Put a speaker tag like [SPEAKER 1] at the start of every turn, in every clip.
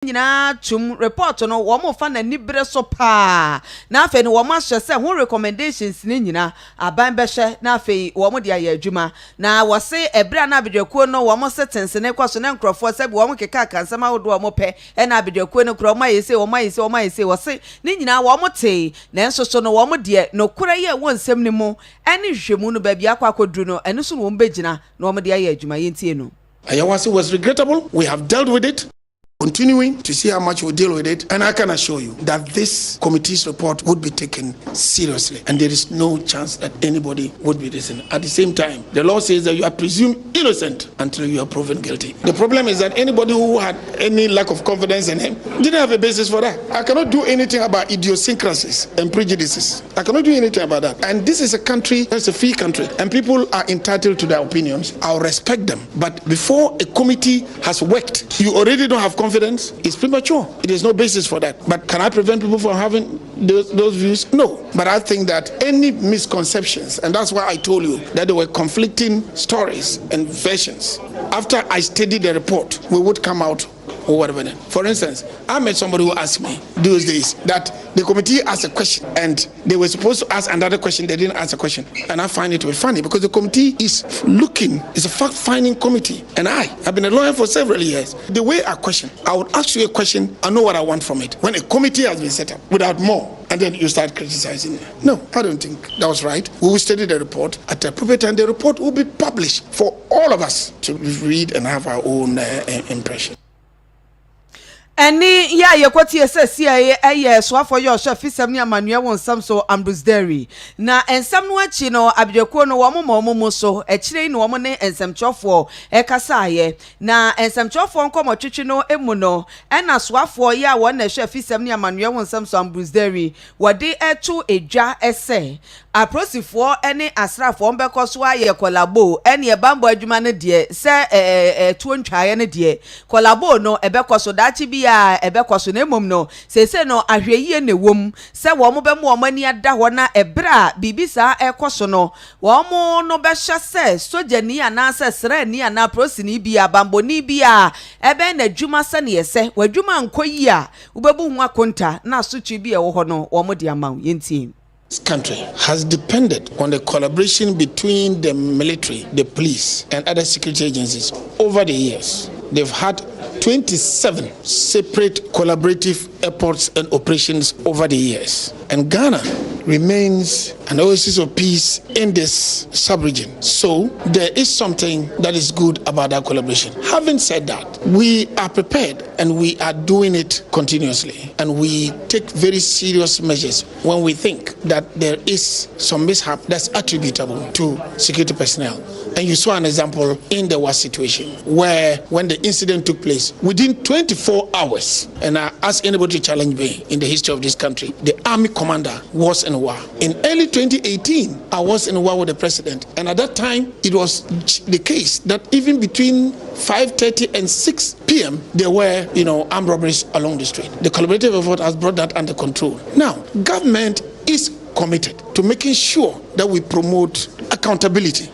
[SPEAKER 1] nyina tum report no wo mo fa na nibere so pa na afi no wo ma hye se ho recommendations ni nyina aban be hye na afi wo mo de aye adwuma na wo se ebra na abedwakuo no wo mo settings ne kwaso na nkrofo se wo mo keka kansama wodo wo mo pe na abedwakuo no kro ma yese wo se ni nyina wo mo te na enso so no wo mo de no kura ye wo nsem ni mu ene hwemu no ba bia kwa kodru no ene so no wo mbegina na wo mo de aye adwuma yentie no
[SPEAKER 2] Ayawasi was regrettable. We have dealt with it. Continuing to see how much we deal with it, and I can assure you that this committee's report would be taken seriously, and there is no chance that anybody would be listening. At the same time, the law says that you are presumed innocent until you are proven guilty. The problem is that anybody who had any lack of confidence in him didn't have a basis for that. I cannot do anything about idiosyncrasies and prejudices. I cannot do anything about that. And this is a country that's a free country, and people are entitled to their opinions. I'll respect them. But before a committee has worked, you already don't have confidence. It's premature. It is no basis for that. But can I prevent people from having those views? No. But I think that any misconceptions, and that's why I told you that there were conflicting stories and versions. After I studied the report, we would come out or whatever. For instance, I met somebody who asked me those days that the committee asked a question and they were supposed to ask another question. They didn't ask a question. And I find it to be funny because the committee is it's a fact-finding committee. And I've been a lawyer for several years. The way I question, I would ask you a question, I know what I want from it. When a committee has been set up without more, and then you start criticizing it. No, I don't think that was right. We will study the report at the appropriate time. The report will be published for all of us to read and have our own impression.
[SPEAKER 1] Any ya yekwoti eye so afọ yo so fisam ni amanua won sam so Ambrose Dairy na ensam no achi no abedekuo no wo so ekire ni wo mo ne ensamchofo ekasa aye na ensamchofo nkomo twetwe no emu no ena so afọ ya wo na hwe fisam ni amanua won sam so Ambrose Dairy wode etu edwa ese aprosifo ene asrafo mbekọ so aye kolabo ene e bambo adwuma ne de se tuo ntwaye ne de kolabo no ebekọ so dachi bi ebekwaso na emom no sese no ahweyie ne wom se wo mo be mo mani ada ho na ebra bibisa ekoso no wo mo no be hye se sojani ana se srani ana prosini bia bamboni bia ebe na dwuma se ne yese wadwuma nkoyi a ubebu hu akonta na asotwe bi e wo ho no wo mo de amaw yentie.
[SPEAKER 2] This country has depended on the collaboration between the military, the police, and other security agencies over the years. They've had 27 separate collaborative efforts and operations over the years. And Ghana remains an oasis of peace in this sub-region. So there is something that is good about that collaboration. Having said that, we are prepared and we are doing it continuously. And we take very serious measures when we think that there is some mishap that's attributable to security personnel. And you saw an example in the war situation where when the incident took place, within 24 hours, and I ask anybody to challenge me in the history of this country, the army commander was in war. In early 2018, I was in war with the president. And at that time, it was the case that even between 5:30 and 6 p.m., there were, armed robberies along the street. The collaborative effort has brought that under control. Now, government is committed to making sure that we promote accountability.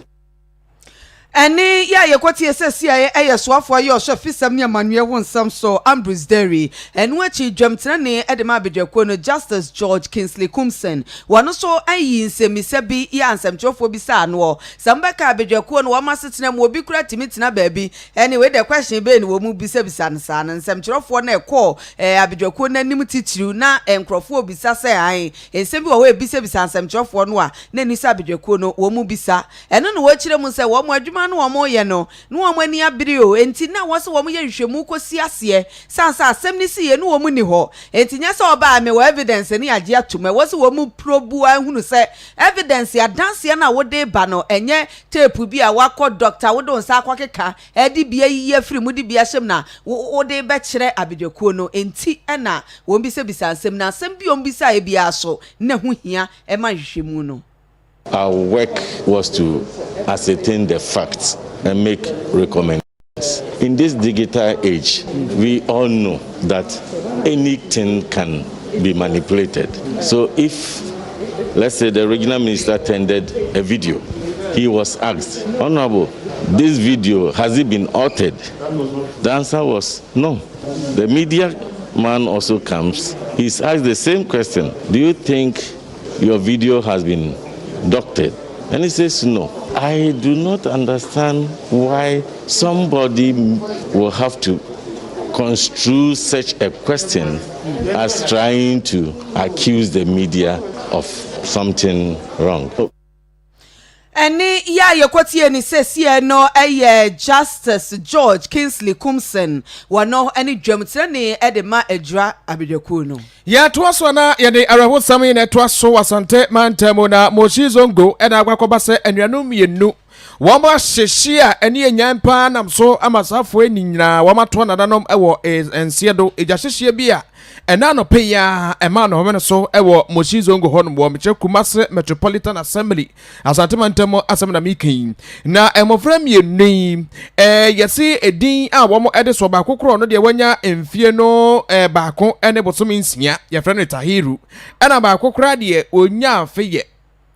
[SPEAKER 1] Any ya yekwoti esesia eye soafo ye ohwe fisam ni amanue won sam so Ambrose Dairy enu achi dwamtena ne edema abedekuo no Justice George Kingsley Kumsen wano so ayi nsemise bi ya ansamchofo bi sa no sambeka abedekuo no wamasetena mu obi kura timitina baabi anyway the question be ni wo mu bisa nsa na nsamchofo na ekọ abedekuo na nim titiru na enkrofo bisa se an ensem bi wo bisa ansamchofo no a na nisa abedekuo no wo mu bisa eno no wo kire mu se wo mu adwuma no omo ye no omo ani abiri o enti na wo se wo ye hwehwemu kosi ase sansa asem ni si ye no omo ni ho enti nya se oba me wo evidence ni age atuma wo se wo mu probu ahunu se evidence ya dance na wo de ba no enye tape bi a wakọ doctor wo don sa akokeka edi bia yiye firi mu di bia hyem na wo de be kire abedekuo no enti na wo bi se bisa asem na asem bi o bisa e bia so na hu hia e ma hwehwemu no.
[SPEAKER 3] Our work was to ascertain the facts and make recommendations. In this digital age, we all know that anything can be manipulated. So if, let's say, the regional minister tendered a video, he was asked, Honorable, this video, has it been altered? The answer was no. The media man also comes. He's asked the same question. Do you think your video has been doctored? And he says no. I do not understand why somebody will have to construe such a question as trying to accuse the media of something wrong.
[SPEAKER 1] Any ya yekwati ni sesi no Justice George Kingsley Kumsen wano any dwemtire ne edema adra abedekuo no.
[SPEAKER 4] Ya toaso na ye de araho Sammy na toaso wasante mantemo na moshi zongo ena agwakoba se anuanum yenu wama sheshia eni enyampa namso amasafo eninyina wama to nadanom ewo ensiedo ejasheshia bia ena no peya ema no homene so ewo moshi zongo hono wo meche Kumase Metropolitan Assembly asante mantemo asem na mikin na emofram yenu yesi edin a womo ede so ba kokoro no de wanya emfie no baako ene bosomi nsia ye frene Tahiru ena ba kokora de onya afeye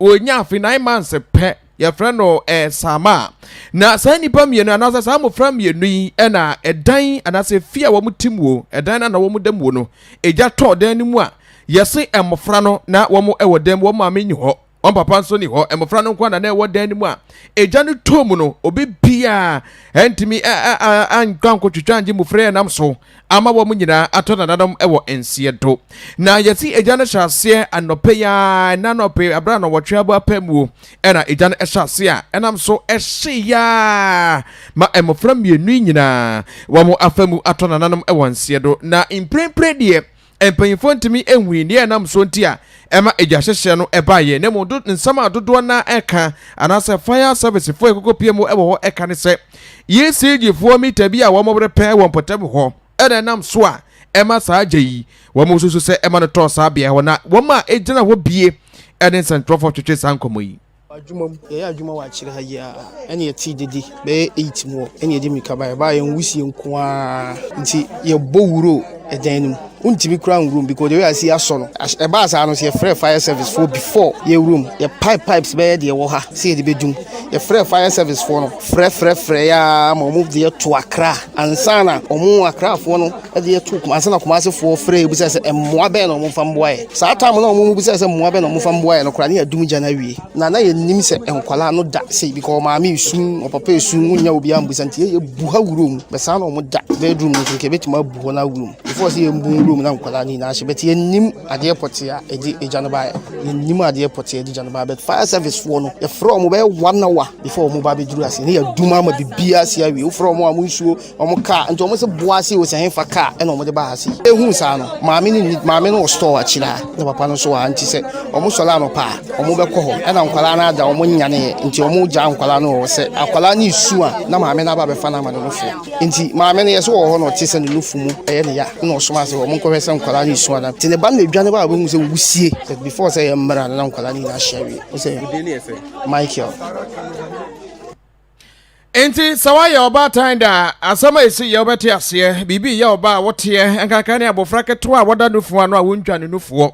[SPEAKER 4] 9 months pe ya freno sama na sa nipa mienu anasa sa mo fra mienu yi na edan anasa fia wo mutimwo edan na wo mudamwo no eja to dan ni mu a yesi emofra no na wo mo ewo dan wo ma menyi ho on papa nso ni ho emofra no kwa na ewo dan ni mu a eja no tomu no obi bia entimi ankan ko twitwanje mu frɛ nam so ama wo munyina atona nadam ewo ensie do na yesi eja no hyase anope ya na nope abra no wotwe abo apamu ena eja no hyase a enam so ehye ya ma emofra mienu nyina wo mo afamu atona nadam ewo ensie do na imprempre de empanyfo ntimi enwi ne enam so ntia ema eja hyehye no ebaye ne mo do nsama dodo na eka anase fire service fo ekokopie mo ewo ho eka ne se yesi fo mita bi a wo mo brepe wo potem ho ena nam so a ema saa ajeyi wo mo susu se ema no to saa bia ho na wo ma ejina ho bie ene central for twetwe sankomo yi
[SPEAKER 5] adwuma ye adwuma wa kire ha ya ene ye ti dede be 8 mo ene ye di mika ba ye nwusie nko a nti ye bowuro edan untimi crown room because the way I see aso e ba sa no se fire service for before ye room ye pipes be de wo ha se de bedum ye fire service for no frɛ ya ma move de to Accra ansana omu Accra for no de to ansana Kumase for frɛ bu se emmoa be no mo fam boy sa time no mo bu se emmoa be no mo fam boy no kra ne adum gya na wie na ye nim se enkwala no da se because ma mi sun o papa sun unya obi am bu santie ye bu ha room be sa no mo da bedroom no ke betima bu ho na room before se ye mbu room na nkwala ni na shebeti yenim ade potia edi ejanaba yenim ade potia edi janaba but fire service for no ye from be 1 hour before mo ba be duru ase ne ya duma ma bibia ase awie wo from mo amunsuo omo car nti omo se boase wo se henfa car e na omo de ba ase ehun sa no maame no store akira na papa no so anti se omo sola no pa omo be ko ho e na nkwala na ada omo nyane nti omo ja nkwala no se akwala ni isu a na maame na ba be fa na ma no fo nti maame no ye so wo ho no te se no lufu mu e ne ya na osoma se omo ko hwese nkwala ni isu ana tene ba na dwane ba bo se wusie before say mra na nkwala ni na hyawe o se Michael
[SPEAKER 4] enti sawaye oba tanda asama esi ye obeti ase bibi ye oba wote enkaka ne abofra keto a woda nufu ano a wontwa ne nufuo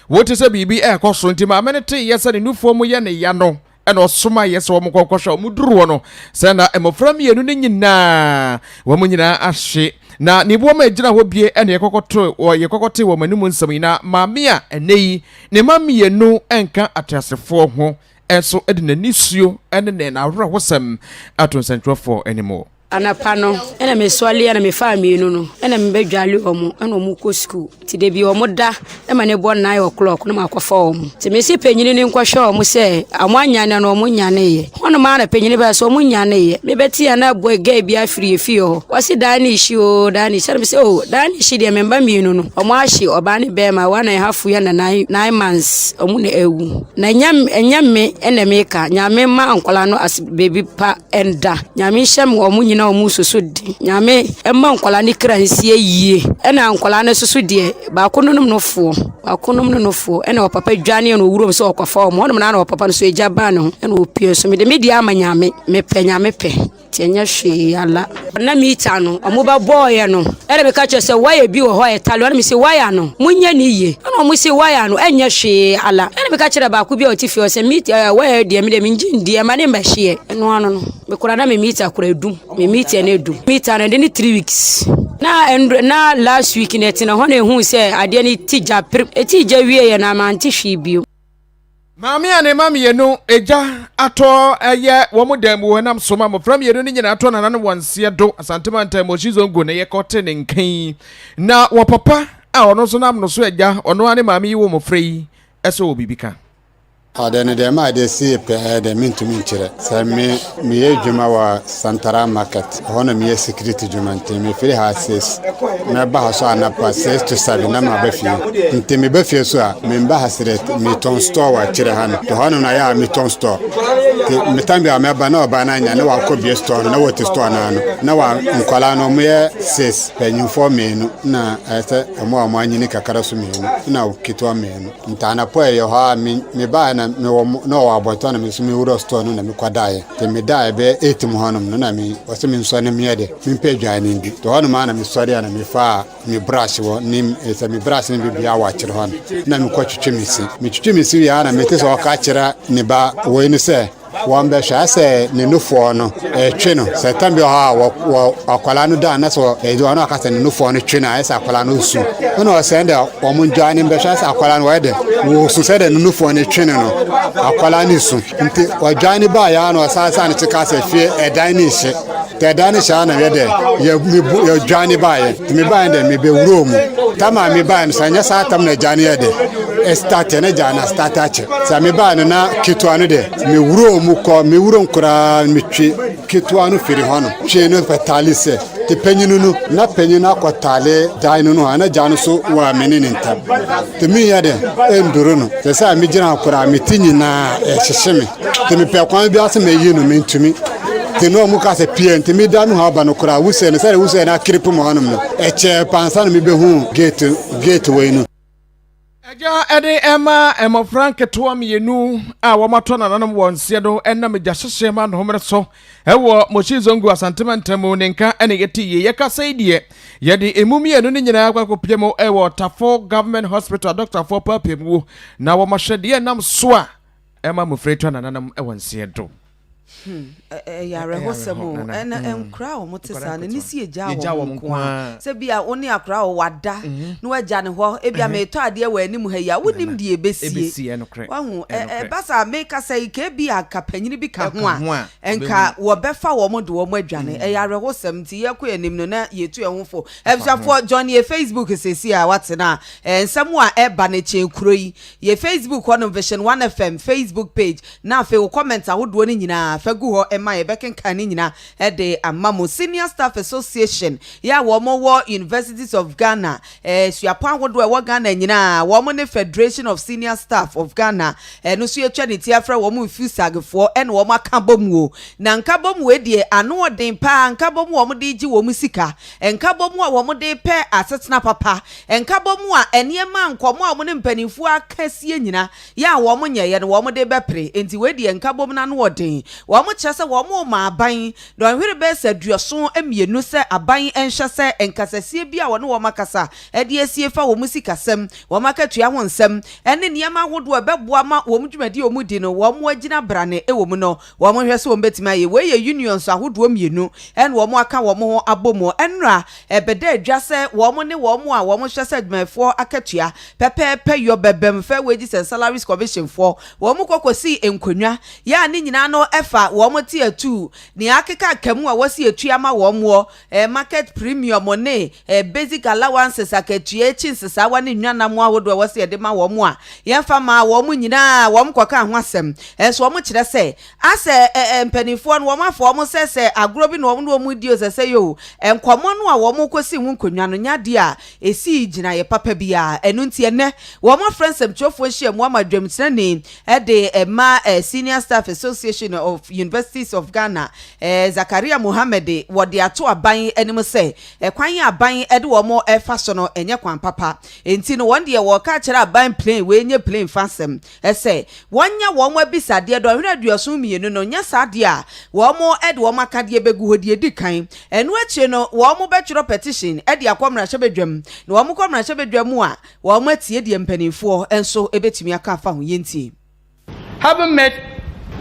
[SPEAKER 4] wote se bibi ekoso enti ma menete ye se ne nufuo mu ye ne ya no ena osoma ye se wo mkokwosha mu duruo no se na emofra mienu ne nyina wo mu nyina ahye na ni bo ma ejina ho bie ene yekokote wo manum nsam na mamia enei ne mamienu enka atrasefo ho enso edina nisuo ene na awra hosam aton central for anymore
[SPEAKER 6] anapano ena meswali ana mefa mienu no ena mbedwale omo ena omo ko school ti de bi omo da e ma ne bo 9 o'clock no makwafa omo ti mesi penyini ne nkwahwe omo se amwanyane na omo nyane ye hono ma na penyini ba so omo nyane ye mebeti ana boy ga bi afiri efi ho wasi dani ishi o dani sharbi se o dani ishi de memba mienu no omo ahye obane be ma 1.5 ya na 9 months omo na ewu na nyame ena meka nyame ma ankwala no as baby pa enda nyame hyem omo nyina omu soso di nyame emma nkwala ni kransie yie ena nkwala na soso die ba kononum no fo ena papa dwane no wurom so okwafa omo no na papa no so ejaba no ena opie so me de media ama nyame nyame pe tienya hwe ala na mita no omo ba boy no ena me ka che se wire bi wo ho etalo na me se wire no munya ni yie ena omo se wire no enya hwe ala ena me ka che ba ku bi otifi o se mita wire de me de me ngindi e ma ne mba hwe eno ano no me kura na me mita kura edum me meeting edu meeting and then 3 weeks na last week net na ho na ehu say ade ni tija tija wie na manti hwibio
[SPEAKER 4] Mami ane mami yenu eja ato eye womudem wo nam soma mo from yenu nyina ato na nan wanse do asantema ntam mo shizongo na ye kote ne nkan na wo papa a ono so nam no so eja ono ane mami yi wo mo frei eso obibika
[SPEAKER 7] Adene de ma de si pe de mintu minchire sa me ye juma wa Santara market hono me security juma ntemi firi ha ses me ba ha so anapa 6 to 7 na ma ba fi ntemi ba fi so a me ba ha sire me ton store wa chire han to hono na ya me ton store te me tambi a me ba na oba na nya na wa ko bi store na what store na no na wa nkwala no me 6 penyu for me no na ese amo anyi ni kakara so me no na kitwa me no ntana po ye ha me ba na no aboto na me so me wuro store no na me kwadae te me dae be 8 mu honom no na me wose me nso na me yede me pedwa ni ndi to hono ma na me sori na me fa me brush wo nim ese me brush ni bibia wa kire hono na me kwatwetwe me si ya na me te so ka kire ne ba wo ni se wambe sha se ne nufo no twe no se tambi ha wo akwala no da na so do no aka se ne nufo no twe na ese akwala no su no se nda wo mun jani mbe sha se akwala no wede wo su se de nufo no twe no akwala ni su nti wa jani ba ya no sa ne tika se fie edan ni hye te dan ni sha na wede ye jani ba ye mi ba nde mi be wuro mu tama mi ba no sa nya sa tam na jani ye de start na jana start ache sa mi ba no na kitwa no de mi wuro muko mi wuro nkura mi twi kitwa no firi hono twi no petalise te penyinu no na penyinu akotale dainu no ana janu so wa menini ntam te mi ya de enduro no te sa mi jina akura mi tinyi na hyehyeme te mi pe kwan bi ase me yi no mi ntumi te no mu ka se pie te mi da no ha ba no kura wuse no sare wuse na kripu mo hono no eche pansa no mi be hu gate we no
[SPEAKER 4] Eja ede Emma Frank to me yenu a wo mato na nanam wonse do enna me gyahyehyɛ ma no homre so ewo mochizongu asantema ntamo nenka ene yeti ye ka sai die ye de emumi yenu ne nyina akwakopiemo ewo Tafo Government Hospital Dr. For Papemu na wo mahwede nam so a Emma Mufreto na nanam wonse do
[SPEAKER 1] ya rehosemo ena enkra o motesa na nisi eja wo nko se bia woni akra o wada no waja ne ho e bia me to ade wa anim ha ya wonim die ebesie wahu basa me ka sai ke bia kapanyini bi ka ho a enka wo befa wo mo de wo mo adwane ya rehosem ti ye ko anim no na yetu ehofo ebsafo Johnny e Facebook sesi a watena ensam a eba ne chenkuro yi ye Facebook on Vision1 FM Facebook page na fe wo comment ahodo ni nyina fagu ho ema ye beken kan ni nyina de amamo Senior Staff Association ya wo mo wo Universities of Ghana suapo ahodo e wo Ghana nyina wo mo ne Federation of Senior Staff of Ghana no so ye twa ne ti afra wo mo fusagefo en wo mo akabomu na nkabomu we de ano odin pa nkabomu wo mo de gi wo mo sika nkabomu a wo mo de pe asetena papa nkabomu a eniema nkomo a mo ne mpanimfu akasie nyina ya wo mo nye ye no wo mo de bepre enti we de nkabomu na no odin wo mo kyese wo mo ma aban do hwere be se duoso emienu se aban enhye se enkasasie bia wo no wo makasa e de asie fa wo musikasem wo makatua ho nsem ene niam ahodo beboa ma wo mdwumadi wo mudi no wo mo agina brane e wo mu no wo mo hwese wo betima ye we ye unions ahodo mienu ene wo mo aka wo mo ho abomo enra ebede adwase wo mo ne wo mo a wo mo hwese adwumafo akatua pepepe yo bebem fa wages and salaries commission for wo mo kokosi enkonwa ya ni nyina no efa wo mo tie atu ni akeka kamu a wasi etua ma wo mo market premium ne basic allowances akatua chinsesa wa ne nwana mo ahodo wasi ede ma wo mo a yemfa ma wo mo nyina wo mo koka ho asem so wo mo kire se ase mpanifo no wo mo afo wo mo sese agro bi no wo mo dio sese yo enkomo no a wo mo kosi hu nkonwa no nyade a esi gina ye papa bia enu ntie ne wo mo friendsem chofo hie mo amadwam tene de ma Senior Staff Association of Universities of Ghana Zakaria Mohammed wode ato aban enim se kwan aban ede wo mo efa so no enye kwan papa enti no wonde wo ka kire aban plane we nye plane fasem ese wonya wo mo abisade do hwere aduoso mienu no nya sade a wo mo ede wo makade begu hodie dikan enu achi no wo mo betwero petition ede akomra hye bedwam no wo mo komra hye bedwam a wo mo atie die mpanimfo enso ebetimi aka fa ho yenti
[SPEAKER 8] having met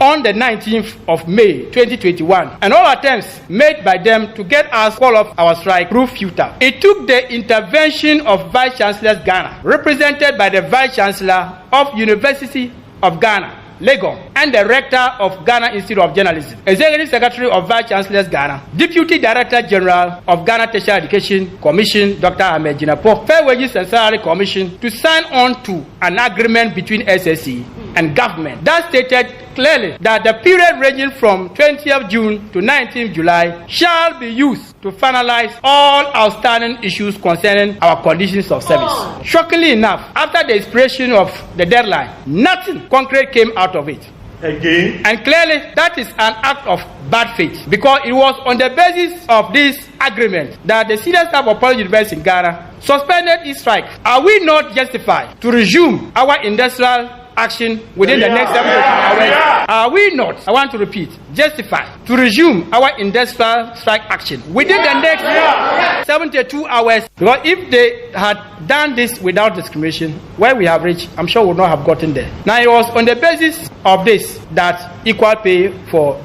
[SPEAKER 8] on the 19th of May 2021, and all attempts made by them to get us call off our strike proved futile. It took the intervention of Vice Chancellor Ghana, represented by the Vice Chancellor of University of Ghana, Lagos, and the Rector of Ghana Institute of Journalism, Executive Secretary of Vice Chancellors Ghana, Deputy Director General of Ghana Tertiary Education Commission, Dr. Ahmed Jinapor, Fair Wages and Salary Commission, to sign on to an agreement between SSE and government that stated clearly that the period ranging from 20th June to 19th July shall be used to finalize all outstanding issues concerning our conditions of service. Shockingly enough, after the expiration of the deadline, nothing concrete came out of it. Again. And clearly, that is an act of bad faith, because it was on the basis of this agreement that the senior staff of Public University in Ghana suspended its strike. Are we not justified to resume our industrial action within the next 72 hours? Are we not, I want to repeat, justified to resume our industrial strike action within the next 72 hours? Because if they had done this without discrimination, where we have reached, I'm sure we would not have gotten there. Now, it was on the basis of this that equal pay for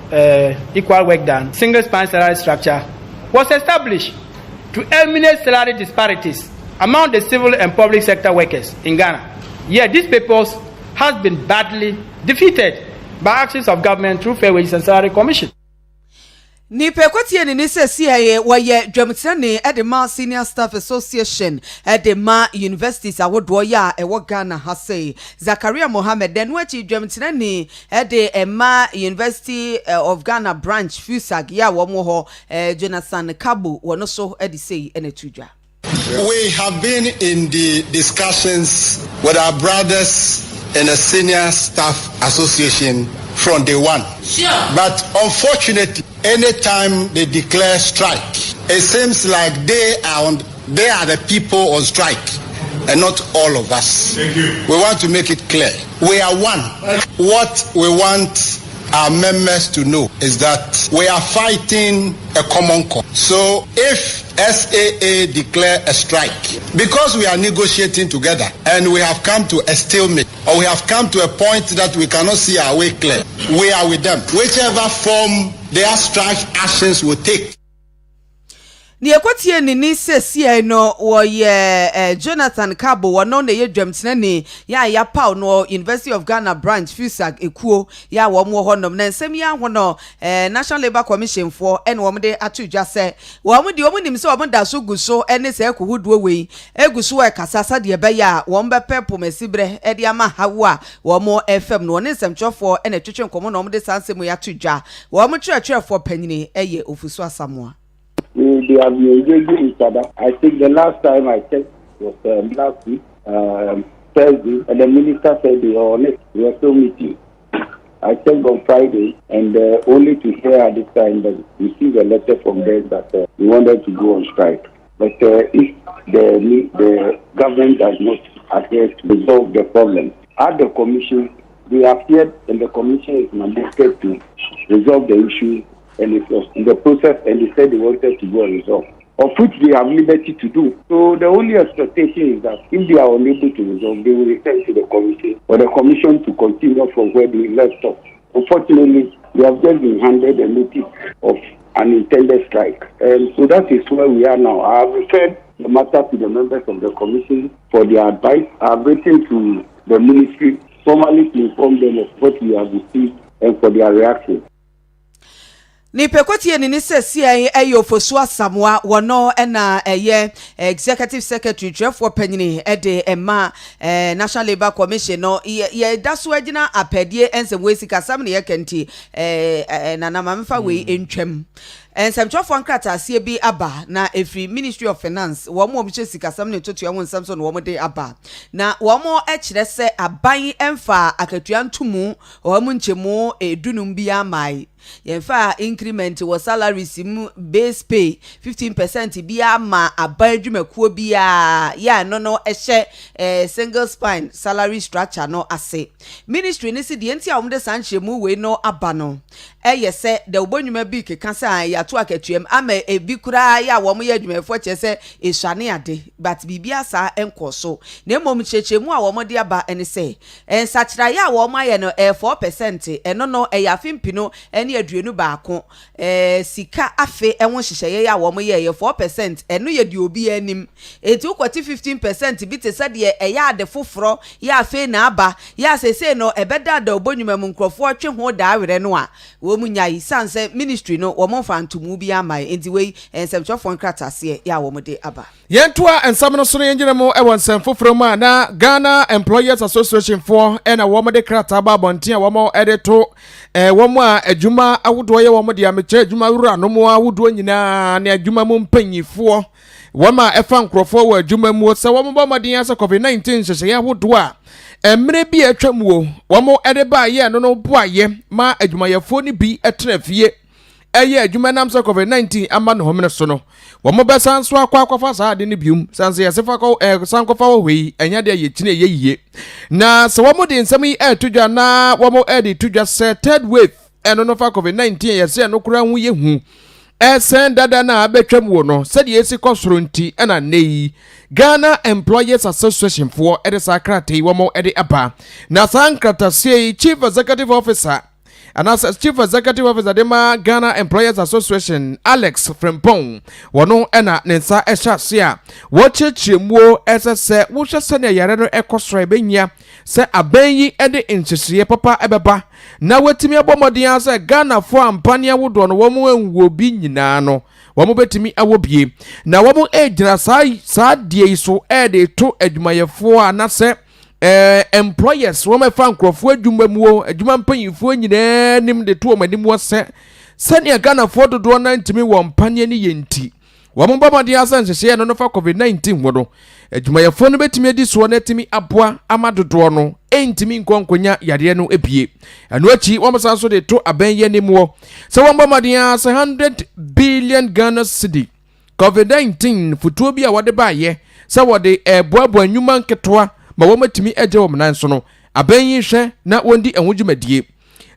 [SPEAKER 8] equal work done, single span salary structure was established to eliminate salary disparities among the civil and public sector workers in Ghana. Yet these papers has been badly defeated by actions of government through Fair Wages and Salary Commission.
[SPEAKER 1] Ni pekwati ni se CIA waye dwamtene edema Senior Staff Association edema universities awodo ya ewo Ghana hase Zakaria Mohammed den wachi dwamtene ni ema University of Ghana branch FUSAG ya womo ho Jonathan Kabu wono so edisei enetudwa.
[SPEAKER 9] We have been in the discussions with our brothers in the Senior Staff Association from day one. Sure. But unfortunately, anytime they declare strike, it seems like they are the people on strike and not all of us.
[SPEAKER 10] Thank you.
[SPEAKER 9] We want to make it clear. We are one. What we want our members to know is that we are fighting a common cause. So if SAA declare a strike, because we are negotiating together and we have come to a stalemate, or we have come to a point that we cannot see our way clear, we are with them. Whichever form their strike actions will take.
[SPEAKER 1] Ni ekwatie ni se CI no wo ye Jonathan Kabo wono na ye dwamtene ni ya paw no University of Ghana branch FUSAG ekuo ya wo mo honom na nsem ya hono National Labour Commission for en wo de atudwa se wo mo de wo nim se wo da so guso ene se ekohuduo wei eguso e kasasa de be ya wo mbepe pomasibre e de ama hawo a wo mo FM no ne nsemtwofo ene twetwe nkomo no mo de sansem ya atudwa wo mo twetwefo panyini eye ofusu asamoa.
[SPEAKER 11] They have been engaging each other. I think the last time I checked was last week, Thursday, and the minister said they were on it. We were still meeting. I checked on Friday, and only to hear at this time that we received a letter from them that we wanted to go on strike. But if the government does not adhere to resolve the problem, at the commission, we appeared, and the commission is mandated to resolve the issue. And it was in the process, and they said they wanted to go and resolve, of which they have liberty to do. So the only expectation is that if they are unable to resolve, they will return to the commission, for the commission to continue from where they left off. Unfortunately, they have just been handed a notice of an intended strike. And so that is where we are now. I have referred the matter to the members of the commission for their advice. I have written to the ministry formally to inform them of what we have received and for their reaction.
[SPEAKER 1] Ni pekwati ni se CIA eyo fosu asamoa wono na eye executive secretary for panyini ede ema National Labour Commission no ye daso agina apedie ensem wesi kasam ne yakenti na na mamfa we entwam ensemtwofo nkrata asie bi aba na efri Ministry of Finance wo mo mche sikasam ne totua won Samson wo mo de aba na wo mo ekire se aban emfa akatua ntumu wo mo nchemu edunum bi amai yenfa increment wo salary sim base pay 15% bi ama aban adwumakuo bi ya no ehye single spine salary structure no ase ministry ni se de enti a wo de sanche mu we no aba no eye se de obonwuma bi keka sa ya ato akatuam ama ebi kura ya wo mo ye adwumefo kyese ehwane ade but bibia sa enko so na mom kyekyeemu a wo mo de aba ene se ensachira ya wo mo aye no 4% eno no eyafimpino ene aduenu baako sika afe enwo hyehyeye ya wo mo ye 4% eno ye de obi anim eti ukwati 15% bi te sade eya ade foforo ya afe na aba ya sese no ebeda da obonwuma mu nkrofo atwe ho da awere no a wo mu nyai sanse ministry no wo mo fantomu bi amai enti we ensemchofo nkratase ya wo mo de aba
[SPEAKER 4] yentoa ensam no so yengyina mo e wonsem foforo ma na Ghana Employers Association for ena wo mo de krata ba bonten a wo mo edeto wo mo a adwuma awodo ye wo mo de ameche adwuma wura no mo awodo nyina na adwuma mo mpanyifo wo ma efa nkrofo wa adwuma mu se wo mo ba modin asa COVID-19 hyehyeye awodo a emre bi atwamuo wo mo ede ba ye no no boaye ma adwumayefo ni bi etrafie eye adwuma nam so COVID-19 ama no homene so no wo mo besan so akwafa saa de ne bium sanse yesefa ko sankofa wo hwei enya de ye kine ye yiye na se wo mo de nsam yi etudwa na wo mo ede tudwa se third wave eno no fa COVID-19 yese no kura hu ye hu esen dada na abetwam wo no sede yesi kosoro nti ena nei Ghana Employers Association for edesa krate wo mo ede aba na sankrata sei Chief Executive Officer and as Chief Executive Officer Dema Ghana Employers Association Alex Frempong wono ena nensa ehyasia wo chechemwo esese wo hwese na yare no ekosoro ebenya se abenyi ede nhyehye papa ebeba na wetimi abomodin ase Ghana fo ampane awodo no wo mo enwo bi nyina no wo mo betimi awobie na wo mo ejira saa die so ede to adwumayefo anase employers wo me fa nkrofo adwuma mu adwuma mpanyifo nyina nim de to omanim wo se sane Ghana fo dodo na ntimi wo mpane ni yenti wo mo bomodi asa nhyehyeye no fa COVID-19 wo no adwumayefo no betimi edi so na timi aboa amadodo no entimi nkonkonya yade no ebie eno achi wo mo sanso de to abenye nim wo se wo bomodi asa 100 billion Ghana cedi COVID-19 futuo bi a wode ba ye se wode boabo anwuma nketoa ma wo matimi eje wo mnan so no abenyi hwe na wondi enwudwumadie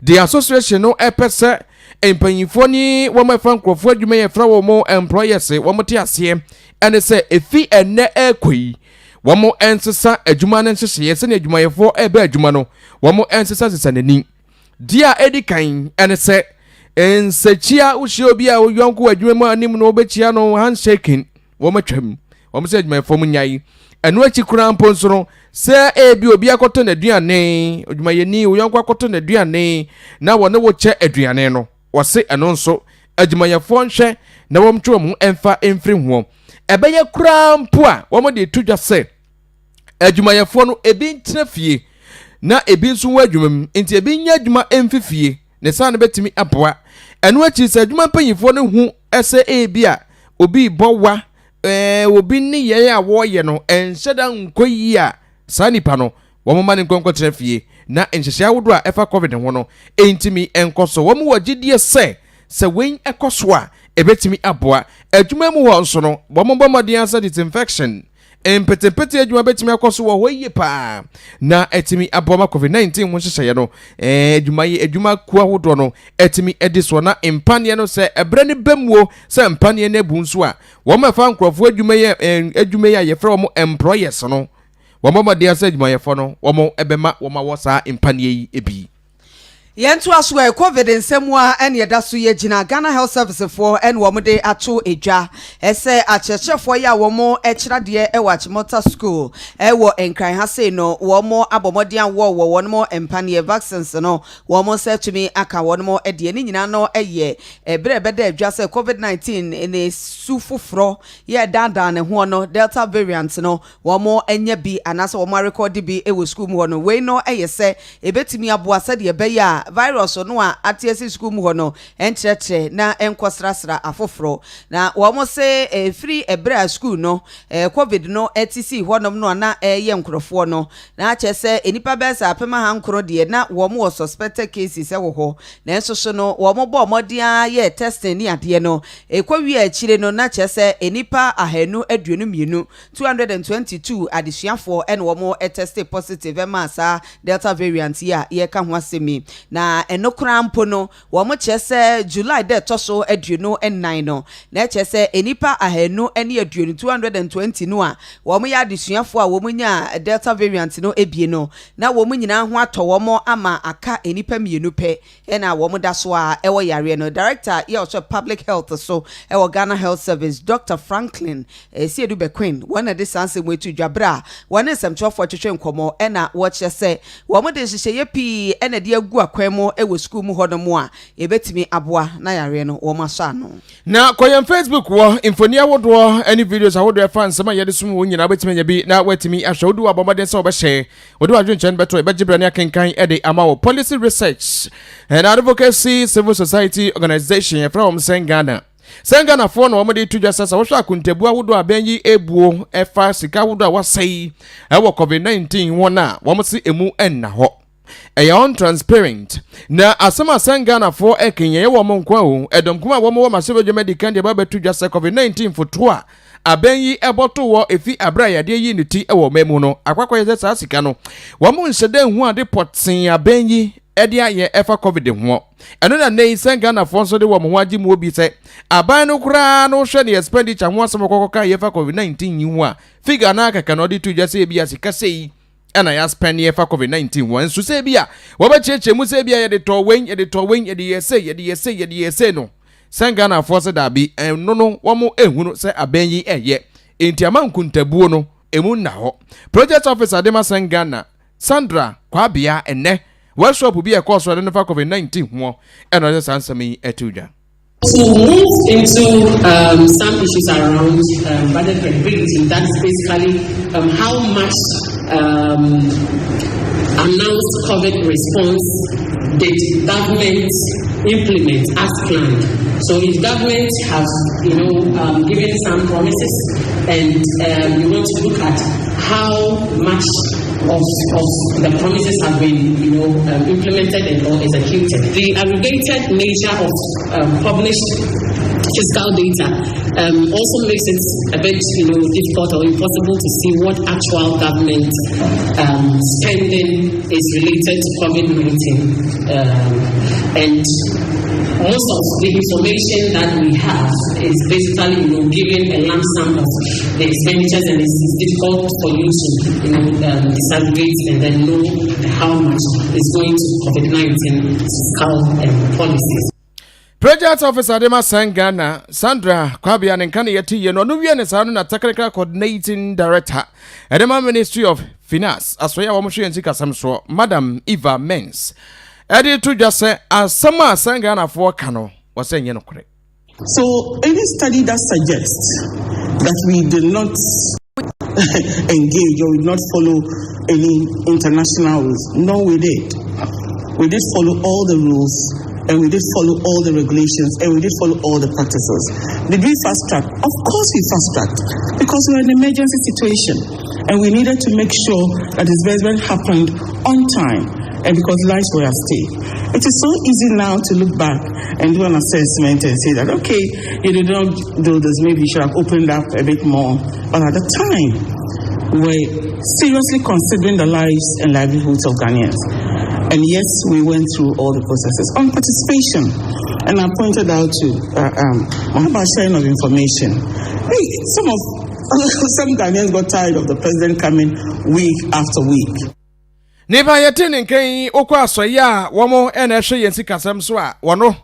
[SPEAKER 4] the association no epese empanyifo ni wo mafa nkrofo adwuma ye fra wo mo employers wo mo te ase ene se efi enne ekoi wo mo ensesa adwuma ne nhyehyeye se ne adwumayefo ebe adwuma no wo mo ensesa sesanani dia edikan ene se ensachia uhye obi a yonko adwuma mu anim no obechia no handshaking wo matwam wo mo se adwumayefo mu nyai eno achi kura mponsoro se ebi obi akoto na aduane adwumayeni uyonko akoto na aduane na wone wo che aduane no wose eno nso adwumayefo nhwe na wom twa mu emfa emfiri ho ebeye kura mpo a wom de tudwa se adwumayefo no ebi ntra fie na ebi nso wo adwumam enti ebi nya adwuma emfifie ne sa ne betimi aboa eno achi se adwuma panyifo no hu ese ebi a obi bowa obi ni ye a wo ye no enhyeda nkoyi a sanipa no wo mo mane nkonko trafie na enhyehye awodo a efa covid ho no entimi enkoso wo mo wagidie se wen ekoso a ebetimi aboa adwuma mu ho nso no wo mo bomodin asa disinfection empetepete adwuma betimi akoso wo hoye pa na etimi aboa covid-19 mo hyehyeye no adwuma ku awodo no etimi ediso na empane no se ebre ne bamuo se empane na bunso a wo mafa nkrofo adwuma ye yefra wo employers no wo mo de asa adwumayefo no wo mo ebema wo ma wo sa empane yi ebi
[SPEAKER 1] yentu aso e covid nsemwa ene yeda so ye gina Ghana Health Service for en wo mo de ato edwa ese achechefo ya wo mo ekirade e wa Chimota school e wo enkran ha sei no wo mo abomodian wo mo empane vaccines no wo mo se tumi aka wo mo ede ni nyina no eye ebre beda edwa se covid-19 ene sufufro ye dada ne ho no delta variant no wo mo enya bi anase wo mo record bi e wo school mu no we no eye se ebetimi aboa se de be ya virus no a atiesi school mu ho no encheche na enkosrasra afoforo na wo mo se free ebra school no covid no etc honom no na ye nkrofo no na achese enipa besa apema ha nkro de na wo mo suspected cases wo ho na enso so no wo mo bo modia ye testing ni ade no ekwawi achire no na chese enipa ahanu aduonu mienu 222 adisuafo en wo mo test positive ma sa delta variant ya ye ka ho asemi na na enokra mpo no wo mo chese July de toso aduonu en9 no na chese enipa ahenu ene aduonu 220 no a wo mo ya desuafo a wo mo nya Delta variant no ebie no na wo mo nyina ho atowo mo ama aka enipa mienu pe na wo mo da so a ewo yare no director ye also public health so ewo Ghana Health Service Dr. Franklin Siedu Bequin one de sanse mwetu dwabra one semchofo twetwe nkomo na wo chese wo mo de hihye pi na de agu akwemo ewo school mu hono mo a ebetimi aboa na yare no wo maso no
[SPEAKER 4] na koyem Facebook wo infonia wodo any videos awodo fans ma yede sum wo nyina betimi nya bi na watimi ahwodu abomode se obehye wodo adwenchen beto ebegibrane akenkan ede ama wo policy research and advocacy civil society organization from Ghana for no omode tudwa sasa wo hwa akuntabu awodo abenyi ebuo efa sika wodo awasai ewo COVID-19 wona wo mo se emu enna ho eyon transparent na asama Ghana for ekenye wo mo nkwa o edomkuma wo mo masebe medical de baba tudwa se COVID-19 fotoa abenyi eboto wo efi abraya de yi niti ewo memu no akwakoye sasa sika no wo mo nsede hu ade potin abenyi edi aye efa covid ho eno na nei Ghana for so de wo mo waji mu obi se aban no kura no hwe ne expenditure ho asem kokoka ye fa COVID-19 yi ho a figure na aka no de tudwa se bia sika sei ena ya spend ye fa COVID-19 wo nso se bia wo ba cheche mu se bia ye de to wen ye de yese no Ghana for se da bi no wo mo ehunu se abenyi eye entiama nkuntabuo no emu na ho project officer de ma Ghana Sandra Kwabia ene workshop be a course for the COVID-19 one and other Sammy etuja.
[SPEAKER 10] To move into some issues around budget credibility, that's basically how much announced COVID response did government implement as planned. So if government has, given some promises and you want to look at how much of the promises have been, implemented and or executed. The aggregated nature of published fiscal data also makes it a bit, difficult or impossible to see what actual government spending is related to COVID-19. And most of the information that we have is basically, giving a lump sum of the expenditures, and it's difficult for you to, disaggregate and then know how much is going to COVID-19 fiscal policies.
[SPEAKER 4] Project Officer Adema Ghana Sandra Kwabia Nenkane yeti no wie ne sa no na technical coordinating director Adema Ministry of Finance asoya wo mo hwe nti kasam so Madam Eva Mens edi to just say asama Ghana for kano was enye no kore.
[SPEAKER 12] So any study that suggests that we did not engage or we did not follow any international rules, no, we did. We did follow all the rules, and we did follow all the regulations, and we did follow all the practices. Did we fast track? Of course we fast tracked, because we were in an emergency situation, and we needed to make sure that disbursement happened on time, and because lives were at stake. It is so easy now to look back and do an assessment and say that, okay, you did not do this, maybe you should have opened up a bit more. But at the time, we were seriously considering the lives and livelihoods of Ghanaians. And yes, we went through all the processes on participation. And I pointed out to about sharing of information. Hey, some Ghanaians got tired of the president coming week after week.
[SPEAKER 4] Neba yetene nkai okwa asoya womo ena hwe yensi kasam so a wono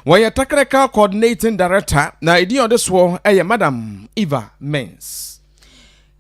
[SPEAKER 4] woye technical coordinating director na edi on this one Madam Eva Mens.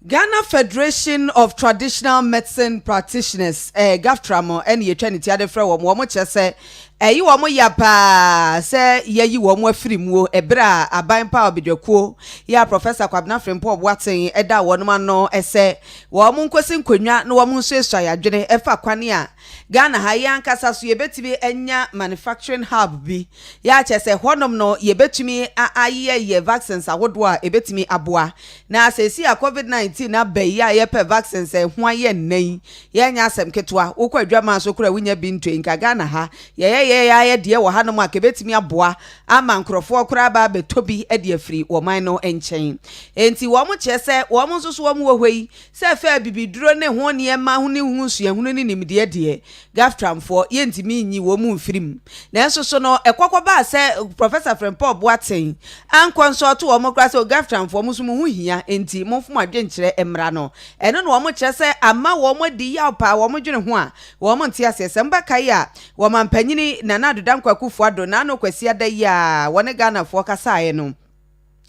[SPEAKER 1] Ghana Federation of Traditional Medicine Practitioners GAFTRAMO ene yetwa ne tiade frɛ wo mo kyese eyi wo mo ya pa se yeyi wo mo afirimuo ebra aban pa obedwakuo ya Professor Kwabena Frempo Boaten eda wo no ano ese wo mo nkosi nkonwa na wo mo nso esua yadwene efa kwane a Ghana ha ya nkasa so yebetimi enya manufacturing hub bi ya kyese honom no yebetumi aye vaccines awodo a ebetimi aboa na asesi a COVID-19 na bayi a yepe vaccines ho aye nnan ya nya asem ketwa ukwadwama so kura winya bi ntwe nka Ghana ha ye ye de wo hanom akebetimi aboa ama nkrofo kora ba betobi de afiri wo man no enchen enti wo mo chese wo mo nso so wo mo wohwei se fa bibiduro ne ho ne ma ho ne hu sua hu ne nimde de gaftramfo ye ntimi nyi wo mu mfirim na enso so no ekokọ ba se Professor Frempor Boaten ankon so to wo mo kra se gaftramfo mo so mo hu hia enti mo fom adwenkyere emra no eno no wo mo chese ama wo mo di ya pa wo mo dwene ho a wo mo ntia se mba kai a wo mampanyini na nadodan kwakufu ado na no kwasi ada ya wone Ghana fo kasae no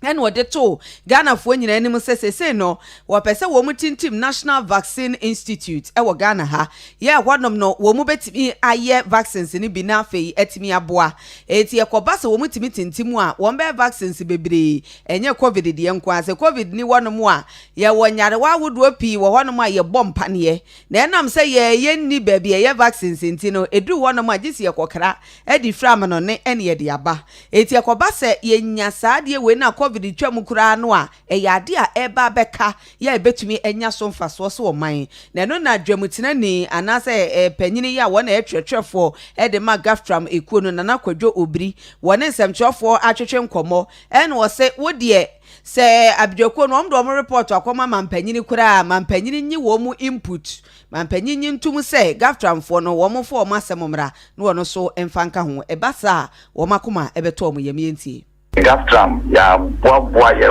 [SPEAKER 1] ene wode to Ghana fo nyina anim sesese no wo pese wo mu tintim National Vaccine Institute e wo Ghana ha ye hwanom no wo mu betimi aye vaccines ni bi na afei etimi aboa eti ekobase wo mu timi tintimu a wo mbe vaccines bebre enye covid de enko ase covid ni wonom a ye wo nyare wa wodo pi wo hwanom a ye bompane na enam se ye ni baabi ye vaccines nti no edu wonom a gisi ye kokra edi fram no ne ene ye de aba eti ekobase ye nya saade we na covid twam kura no a eyade a eba beka ya ebetumi enya so mfaso so oman na no na dwamutina ni anase panyini ya wona etwetwefo de ma gaftram ekuo no na kwadwo obiri wona nsemtwefo atwetwe nkomo en wo se wo de se abdweko no omdo report akoma mampanyini kura mampanyini nyi wo mu input mampanyini ntum se gaftramfo no wo mo fo mo asemomra no wono so emfanka ho ebasa wo makoma ebeto mo yemientie
[SPEAKER 13] Gaftram ya boa ye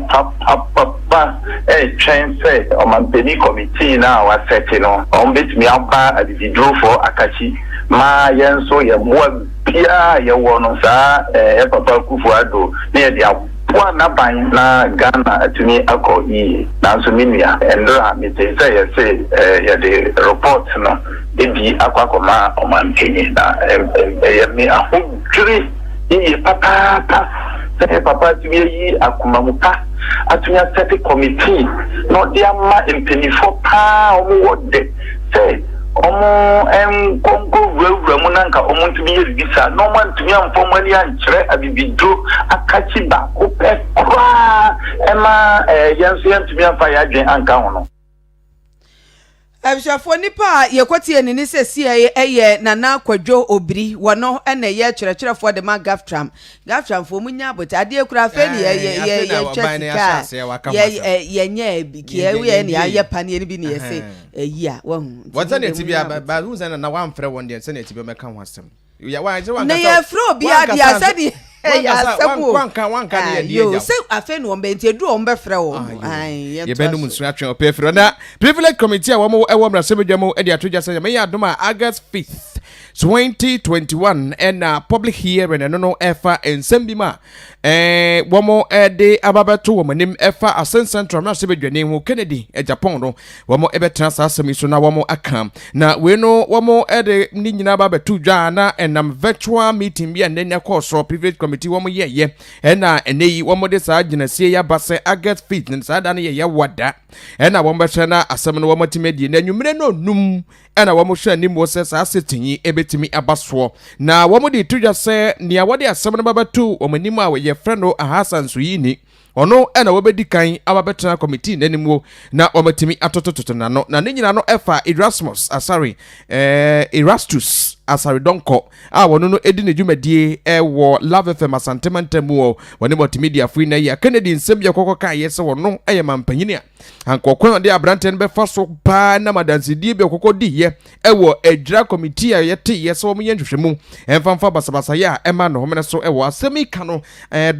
[SPEAKER 13] papa train say o man peni committee na wa set no on betimi aba adidro for akachi ma yenso ye boa bia ye wono sa papa kufu ado na ye boa na ban na Ghana atumi akọ yi na so minua endra me say ye the report no ebi akwakoma o man peni na ye me ahudri Iyi papa tiye akumamuka atunya set committee no dia ma empenifo pa omo wode say omo kongo wura nanka omo ntumi yebisa no man tumi amfo mani ankyere abibidro akachi ba ko pe kwa ema yenso yentumi amfa ya adwen anka ho no
[SPEAKER 1] Abishafo nipa yekwati ni sesi eye nana kwadwo obiri wono ene ye kyerɛkyerɛfo de ma gaftram fo munya bota ade ekura fe ni ye chesika ye nya biki ye ni aye pane ni bi ni yese eyi a wahu
[SPEAKER 4] what's na tibia ba hu say na wan frɛ won de se na tibia meka ho asɛm ya wan se wan
[SPEAKER 1] na ye fro bi ade asadi
[SPEAKER 4] wanka ne ye
[SPEAKER 1] yo se afe no mbe nti edu o mbe frɛ wo
[SPEAKER 4] ye benu munsu atwe opefro na privilege committee a wo mo ewo mra semedwamo e de atoja se me ya adoma August 5th 2021 and public hearing no efa ensembima wo mo de ababeto wo manim efa Asen Central na sebedwane ho Kennedy Japan no wo mo ebetra sa asemi so na wo mo aka na we no wo mo de ni nyina ababeto dwa na enam virtual meeting bi anenya course privilege committee wo mo ye na eneyi wo mo de sa aginasie ya base August 5th na sa da na ye wada na wo mo behwe na asem no wo mo timedie na nwumre no num na wo mo hwe ni mo se sa setinyi ebetimi abaso na wo mo de tudwa se nia wo de asem no babeto wo manim a ye friend no Hassan Suyini ono na wo bedi kan ababetra committee nanimu na wo matimi atotototo na no na nyina no efa Erastus asari donko wono no edi ne dwumadie wo Love FM asantemantemu wo ne multimedia free na ya Kennedy nsem ye kokka yese wono eye mampanyini a ankokon de abrante no be fa so pa na madansidie be kokodi ye wo adra committee a yete yese wo ye nhwehwemu emfamfa basabasa ya ema no homene so wo asemi ka no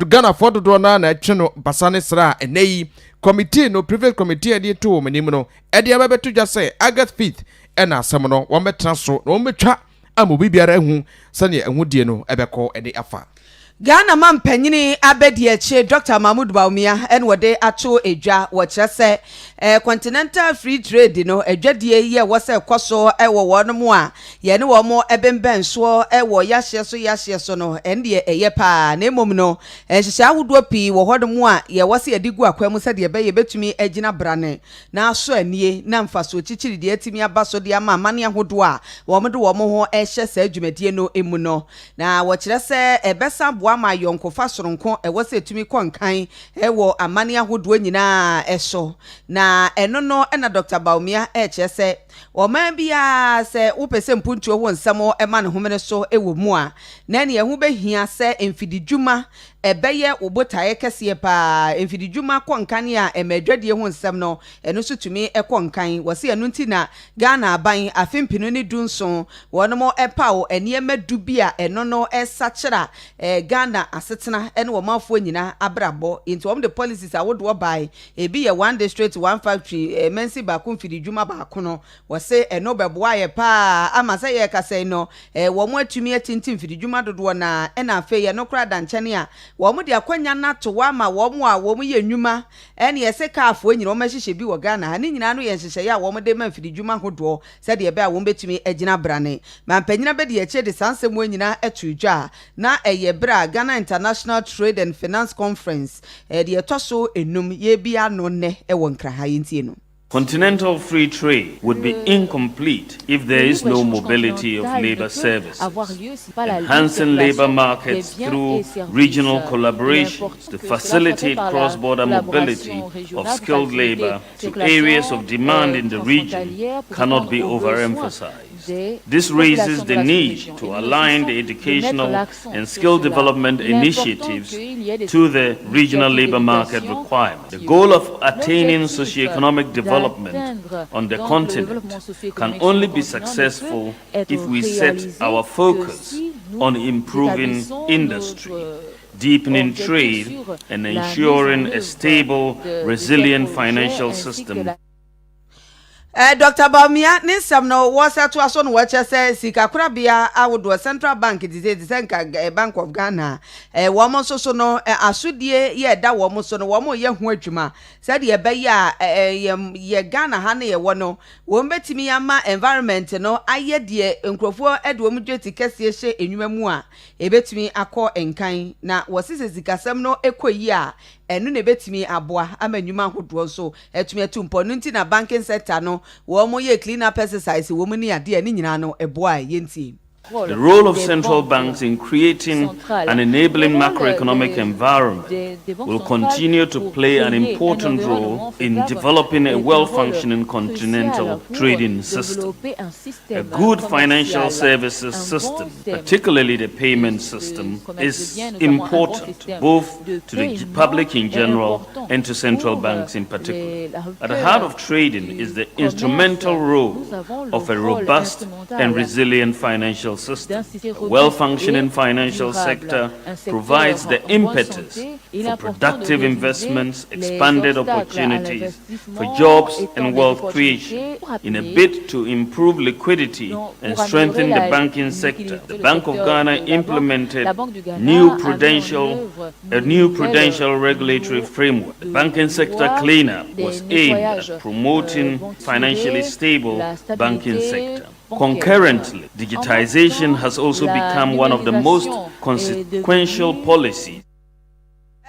[SPEAKER 4] Ghana for do na atwe no basane sra eneyi committee no private committee de to manim no e de ababeto dwa say August 5th na asem no wo metra so no metwa amobi biara hu sane ehudie no ebekọ ede afa
[SPEAKER 1] Ghana mampanyini abedi eche Dr. Mahmoud Baumia en wode ato edwa wo kyerese continental free trade no edwadie ye wo se koso wo wonom a ye ne wo mo ebemben so wo yahye so no ende eye pa na emom no hyehyɛ ahodo pi wo hodom a ye wo se adigu akwam se de be ye betumi agina brane na aso anie na mfaso chichiri de atimi abaso de ama mane ahodo a wo mo de wo mo ho hye sa adwumadie no emu no na wo kyerese ebesa aboa ma yonkofa soronko e wo se tumi konkan e wo amane ahodo nyina eso na eno no na Dr. Baumia e chese o man bia se wo pese mpuntuo wo nsamo e ma ne homene so e wo mu a na ne ehu behia se emfididwuma ebeye obotaye kese pa emfididwuma konkan a emadwade ho nsam no eno so tumi e konkan wo se eno nti na Ghana aban afempinu ni dunson wono mo epawo eniema dubia eno no esachera Ghana asetena ene wo mafo nyina abrabo into om the policies awodo by ebi ye one district one factory mensi ba ko mfididwuma ba ko no wo se eno beboa ye pa amase ye kase no wo mo atumi atintim mfididwuma dodo na ena afe ye no kra danchane a wo mo de akwanya na to wa ma wo mo a wo mo ye nwuma ene ye se kaafo nyina wo ma hihye bi wo Ghana ha ni nyina no ye hihye ya wo mo de ma mfididwuma hodo se de be a wo betumi agina brane mampanyina be de ye che de sansem wo nyina etudwa na eye bra Ghana International Trade and Finance Conference de etoso enum ye bia no ne e wo nkra ha yentie no.
[SPEAKER 14] Continental free trade would be incomplete if there is no mobility of labor services. Enhancing labor markets through regional collaborations to facilitate cross-border mobility of skilled labor to areas of demand in the region cannot be overemphasized. This raises the need to align the educational and skill development initiatives to the regional labor market requirements. The goal of attaining socioeconomic development on the continent can only be successful if we set our focus on improving industry, deepening trade, and ensuring a stable, resilient financial system.
[SPEAKER 1] Dr. Baumia ninsam no wasa to aso no wacha say sika korabia awodo Central Bank dizenka Bank of Ghana wo mo so no asodie ye da wo mo so no wo mo ye ho adwuma said ye be ya ye Ghana ha ne ye wo no wo betimi ama environment no aye de enkrofo ede wo mdweti kese hye enwuma mu a ebetimi akọ enkan na wo sise sikasem no ekoyi a enu ne betimi aboa amanyuma hodo so etumi atumpo no nti na banking sector no wo mo ye clean up exercise wo mo ni ade ani nyina no eboa yenti.
[SPEAKER 14] The role of central banks in creating an enabling macroeconomic environment will continue to play an important role in developing a well-functioning continental trading system. A good financial services system, particularly the payment system, is important both to the public in general and to central banks in particular. At the heart of trading is the instrumental role of a robust and resilient financial system. A well-functioning financial sector provides the impetus for productive investments, expanded opportunities for jobs and wealth creation. In a bid to improve liquidity and strengthen the banking sector, the Bank of Ghana implemented a new prudential regulatory framework. The banking sector cleanup was aimed at promoting financially stable banking sector. Concurrently, digitization has also become one of the most consequential policies.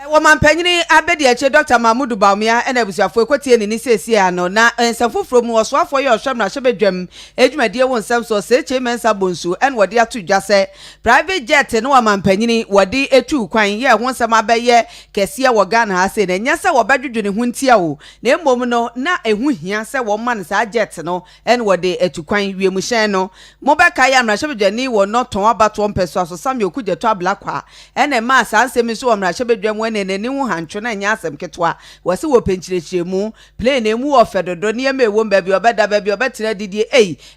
[SPEAKER 1] Woman Penny Abedi Eche Dr. Mahmoud Baumia and Ebusiafo Ekoti ni sesi ano na nsafofro mu oswafo ye ohwem na hyebedwam edwumadie won nsam so se chemensa bonsu en wode atu dwase private jet no woman Penny wode etu kwan ye ho nsam abaye kese wo Ghana ha se na nyasa wo badwudwu ne ho ntia wo na emom no na ehu hia se wo man sa jet no en wode etu kwan wiemu hyen no mobeka ya mra hyebedwani wo no ton abato mpeso aso Sammy okudjeto ablakwa en ma sa nsemi so wo mra hyebedwam nene hu hancho na nya asem ketwa wase wo penchirechiremu plane emu ofedodo ne eme ewom ba bi obeda ba bi obetira didie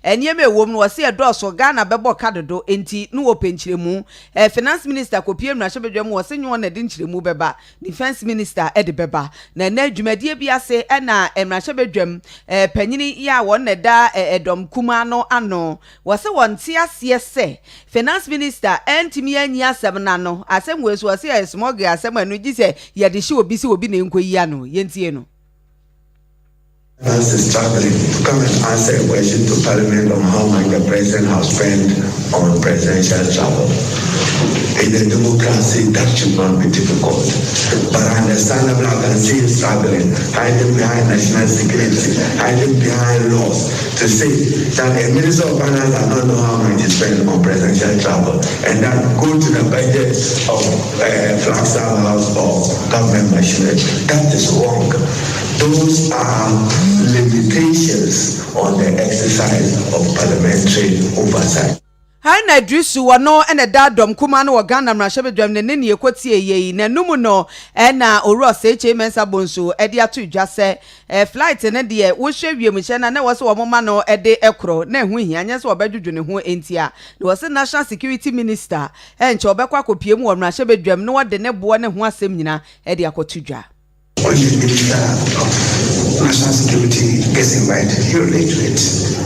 [SPEAKER 1] ene eme ewom no wase edoso Ghana bebo kadodo enti no wo penchiremu finance minister kopiem na hyebedwam wase nwo na de nchiremu beba defense minister ede beba na na dwumadie bi ase na emra hyebedwam panyini ya won na da edom kuma no ano wase wonte ase se finance minister entimi anyi asem na no asem wesu wase smog asem anu se yade hye obi se obi na enkoyi ano yentie no.
[SPEAKER 15] As is struggling to come and answer a question to Parliament on how much the President has spent on presidential travel. In a democracy, that should not be difficult. But understandably, I can see him struggling, hiding behind national security, hiding behind laws, to say that a Minister of Finance does not know how much he spent on presidential travel, and that go to the budget of Flagstaff House or government machinery. That is wrong. Those are limitations on the exercise of parliamentary oversight.
[SPEAKER 1] Haina Drisu wano ene dadom kuma no Ghana mrahwebedwam ne ne yekotie yi na numu no na Oros Mensa Bonsu ede atu dwa se flight ne de wo hwewiem hye na wo se wo moma no ede ekro na ehu hia anya se obedwudwu ne ho entia na wo se National Security Minister enche obekwa akopie mu wo mrahwebedwam no wode ne bo ne ho asem nyina ede akotudwa.
[SPEAKER 15] When the Minister of National Security gets invited, he relates to it,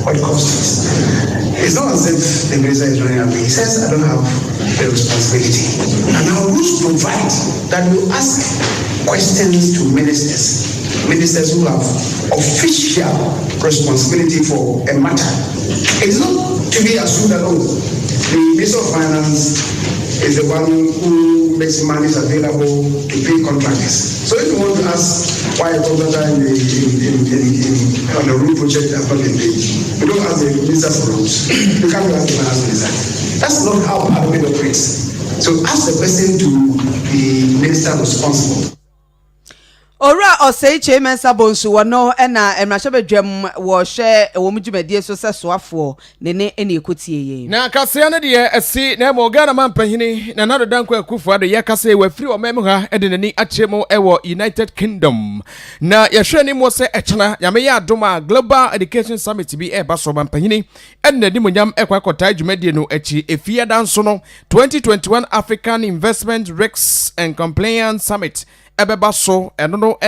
[SPEAKER 15] what costs it. It's not as if the Minister is running away. He says, I don't have the responsibility. And our rules provide that we ask questions to ministers who have official responsibility for a matter. It's not to be assumed that, the Minister of Finance is the one who makes money available to pay contractors. So if you want to ask why a contractor on the road project has not been paid, you don't ask the Minister for roads. You can't ask the Finance Minister. That's not how Parliament operates. So ask the person to the minister responsible.
[SPEAKER 1] Ora Osei Mensa Bonsu wano na emrahwebedwam wo hwe wo mujumedie so sesoafo ne ene ekotie ye
[SPEAKER 4] na kasea ne de esi na mo Ghana mampanyini na nado danko akufo ade ye kase wa firi o mem ha ede nani achemo ewo United Kingdom na ye hwe ni mo se echena yame ya adoma Global Education Summit bi e ba so mampanyini enne di monyam ekwakota adwumadie no echi efia danso no 2021 African Investment Risks and Compliance Summit ebeba so eno no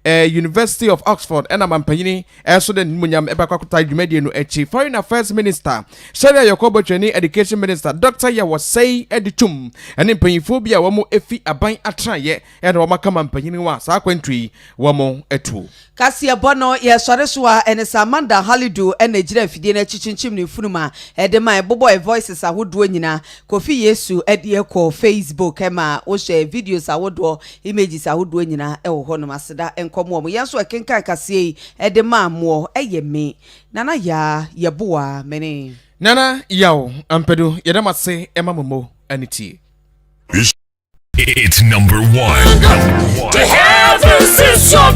[SPEAKER 4] University of Oxford ena mampanyini so den munyam ebakwakuta adwumadie no echi Foreign Affairs Minister Sheria Yakobo Twani Education Minister Dr. Yewosei Editum ene mpanyifo bia wo mo efi aban atraye ene wo maka mampanyini wa sa kwantui wo mo etu
[SPEAKER 1] Kasia bono ye sore so a ene Samanda Halidu ene gira fidie na chichinchim ne funuma ede man bobo voices ahodo nyina Kofi Yesu ede ekọ Facebook ema wo share videos ahodo images ahodo nyina ewo ho no maseda enkomo mo yenso ekenkan kasie ede maamo eyeme nana ya Yeboah mene
[SPEAKER 4] nana yawo ampedu yedamase emamomo aniti.
[SPEAKER 16] It's number one.
[SPEAKER 17] To have this is your